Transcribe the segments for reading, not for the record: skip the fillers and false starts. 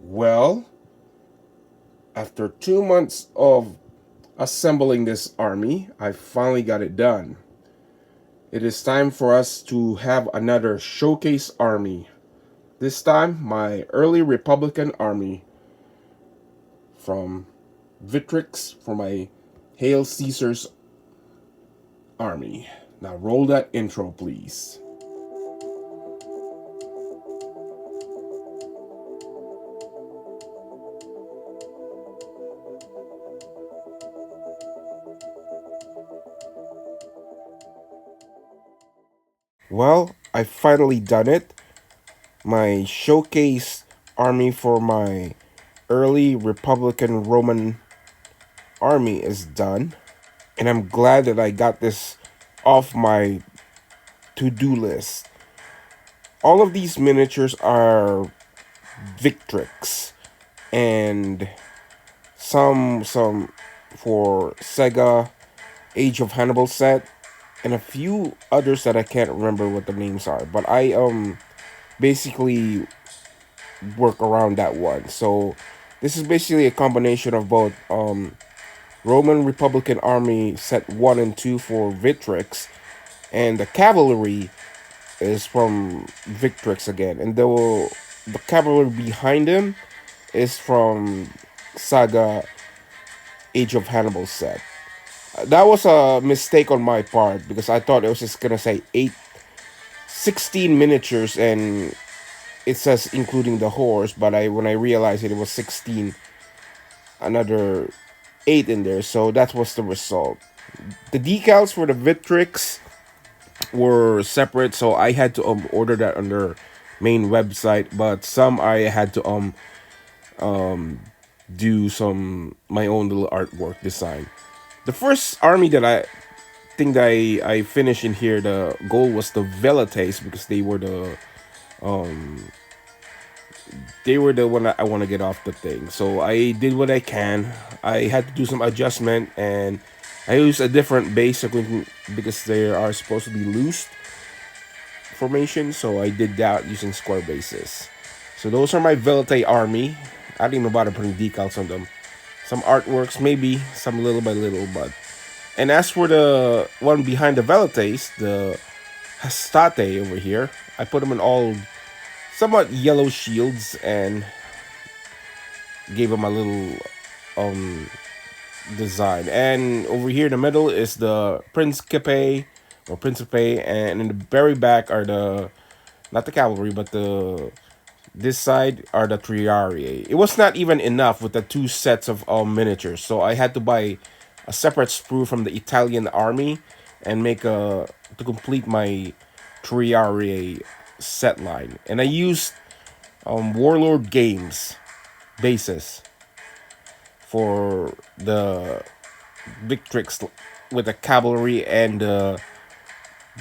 Well, after 2 months of assembling this army, I finally got it done. It is time for us to have another showcase army. This time, my early Republican army from Victrix for my Hail Caesar's army. Now roll that intro, please. Well, I finally done it. My showcase army for my early Republican Roman army is done. And I'm glad that I got this off my to-do list. All of these miniatures are Victrix, and some for Sega Age of Hannibal set, and a few others that I can't remember what the names are. But I basically work around that one. So this is basically a combination of both Roman Republican Army set 1 and 2 for Victrix, and the cavalry is from Victrix again, and the cavalry behind him is from Saga Age of Hannibal set. That was a mistake on my part because I thought it was just gonna say 16 miniatures, and it says including the horse, but when I realized it was 16, another 8 in there, so that was the result. The decals for the Victrix were separate, so I had to order that on their main website, but some I had to do some my own little artwork design. The first army that I think that I finished in here, the goal was the Velites, because they were the one that I want to get off the thing. So I did what I can. I had to do some adjustment, and I used a different base because they are supposed to be loose formation. So I did that using square bases. So those are my Velite army. I didn't even bother putting decals on them. Some artworks, maybe some little by little, but. And as for the one behind the Velites, the Hastate over here, I put them in all somewhat yellow shields and gave them a little design. And over here in the middle is the Principe or Principe, and in the very back are the not the cavalry, but this side are the Triarii. It was not even enough with the two sets of miniatures, so I had to buy a separate sprue from the Italian army and make a to complete my Triarii set line. And I used Warlord Games bases for the Victrix with the cavalry and the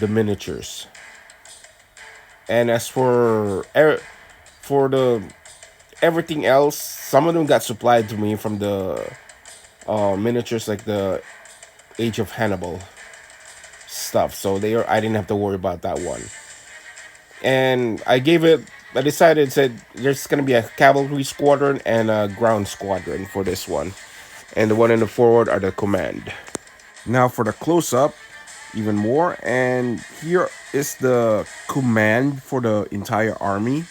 miniatures. And as for the everything else, some of them got supplied to me from the miniatures, like the Age of Hannibal stuff. So I didn't have to worry about that one. And I decided, said there's gonna be a cavalry squadron and a ground squadron for this one, and the one in the forward are the command. Now for the close up, even more, and here is the command for the entire army.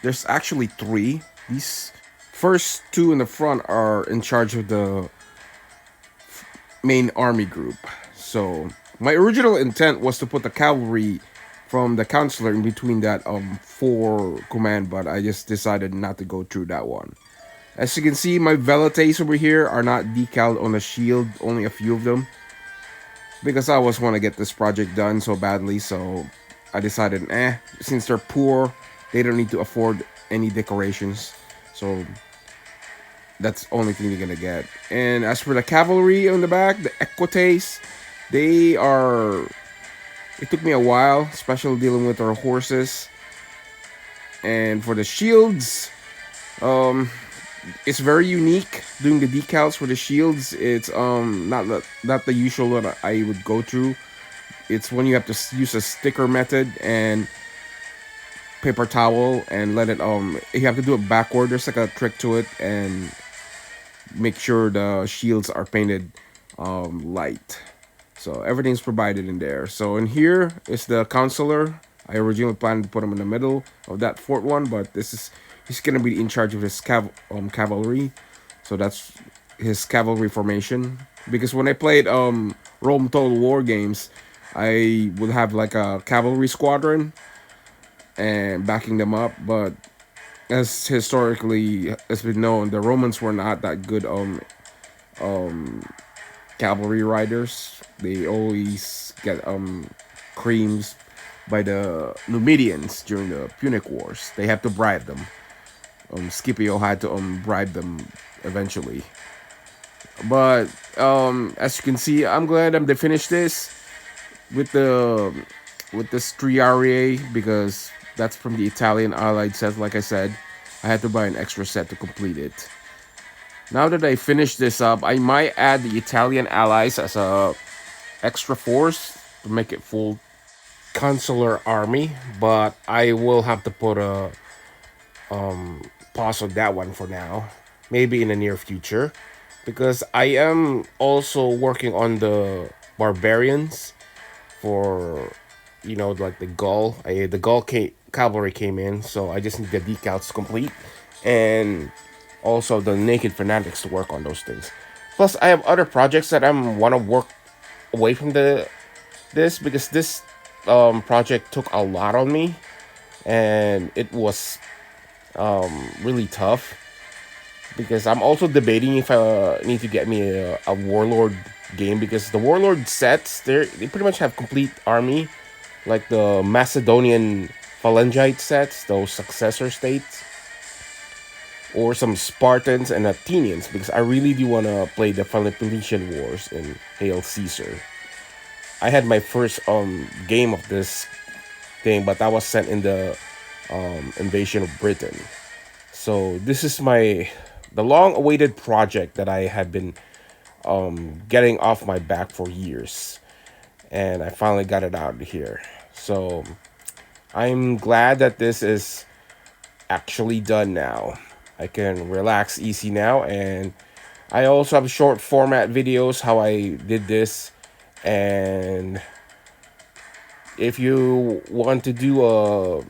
There's actually 3. These first 2 in the front are in charge of the main army group. So my original intent was to put the cavalry from the counselor in between that 4 command, but I just decided not to go through that one. As you can see, my Velites over here are not decaled on the shield, only a few of them, because I always want to get this project done so badly. So I decided, since they're poor, they don't need to afford any decorations, so that's the only thing you're gonna get. And as for the cavalry on the back, the Equites, they are. It took me a while, especially dealing with our horses. And for the shields, it's very unique doing the decals for the shields. It's not the usual that I would go through. It's when you have to use a sticker method, and paper towel and let it you have to do it backward. There's like a trick to it, and make sure the shields are painted light. So everything's provided in there. So in here is the counselor. I originally planned to put him in the middle of that fourth one, but this is he's gonna be in charge of his cavalry. So that's his cavalry formation. Because when I played Rome Total War games, I would have like a cavalry squadron and backing them up. But as historically has been known, the Romans were not that good cavalry riders. They always get creams by the Numidians during the Punic Wars. They had to bribe them. Scipio had to bribe them eventually. But as you can see, I'm glad they finished this with the with this Triarie because that's from the Italian Allied set. Like I said, I had to buy an extra set to complete it. Now that I finished this up, I might add the Italian allies as a extra force to make it full consular army, but I will have to put a pause on that one for now. Maybe in the near future, because I am also working on the barbarians for like the Gaul. The Gaul cavalry came in, so I just need the decals complete, and also the naked fanatics to work on those things. Plus, I have other projects that I want to work away from this because this project took a lot on me, and it was really tough because I'm also debating if I need to get me a warlord game because the warlord sets they pretty much have complete army, like the Macedonian phalangite sets, those successor states, or some Spartans and Athenians because I really do want to play the Peloponnesian Wars in Hail Caesar. I had my first game of this thing, but that was sent in the invasion of Britain. So this is the long-awaited project that I had been getting off my back for years, and I finally got it out of here. So I'm glad that this is actually done now. I can relax easy now, and I also have short format videos how I did this. And if you want to do a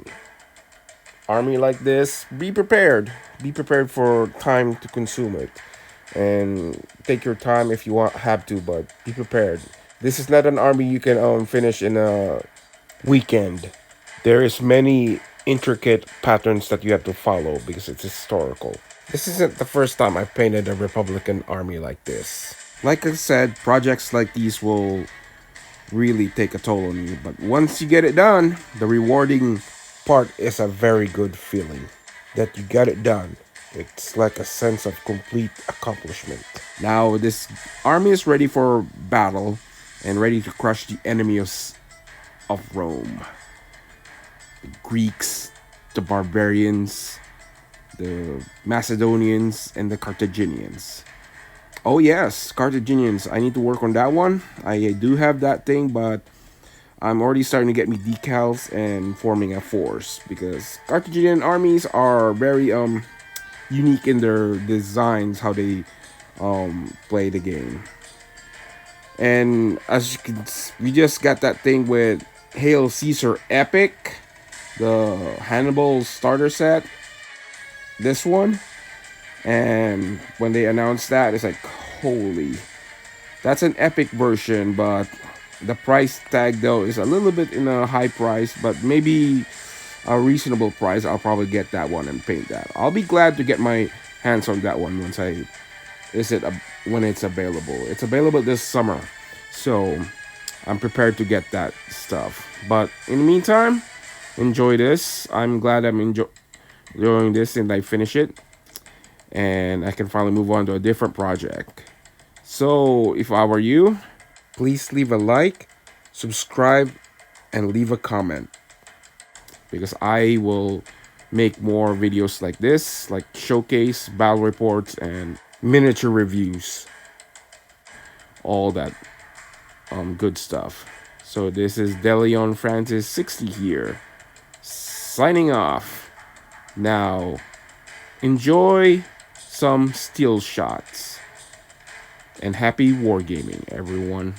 army like this, be prepared. Be prepared for time to consume it, and take your time if you have to, but be prepared. This is not an army you can finish in a weekend. There is many intricate patterns that you have to follow because it's historical. This isn't the first time I've painted a Republican army like this. Like I said, projects like these will really take a toll on you, but once you get it done, the rewarding part is a very good feeling that you got it done. It's like a sense of complete accomplishment. Now, this army is ready for battle and ready to crush the enemies of Rome. The Greeks, the barbarians, the Macedonians, and the Carthaginians. Oh yes, Carthaginians. I need to work on that one. I do have that thing, but I'm already starting to get me decals and forming a force because Carthaginian armies are very unique in their designs, how they play the game. And as you can, we just got that thing with Hail Caesar Epic, the Hannibal starter set. This one, and when they announced that, it's like, holy, that's an epic version, but the price tag though is a little bit in a high price, but maybe a reasonable price. I'll probably get that one and paint that. I'll be glad to get my hands on that one once when it's available. It's available this summer, so I'm prepared to get that stuff. But in the meantime, enjoy this. I'm glad I'm enjoying this and I finish it, and I can finally move on to a different project. So if I were you, please leave a like, subscribe, and leave a comment because I will make more videos like this, like showcase, battle reports, and miniature reviews. All that good stuff. So this is Deleon Francis 60 here, signing off. Now, enjoy some steel shots. And happy wargaming, everyone.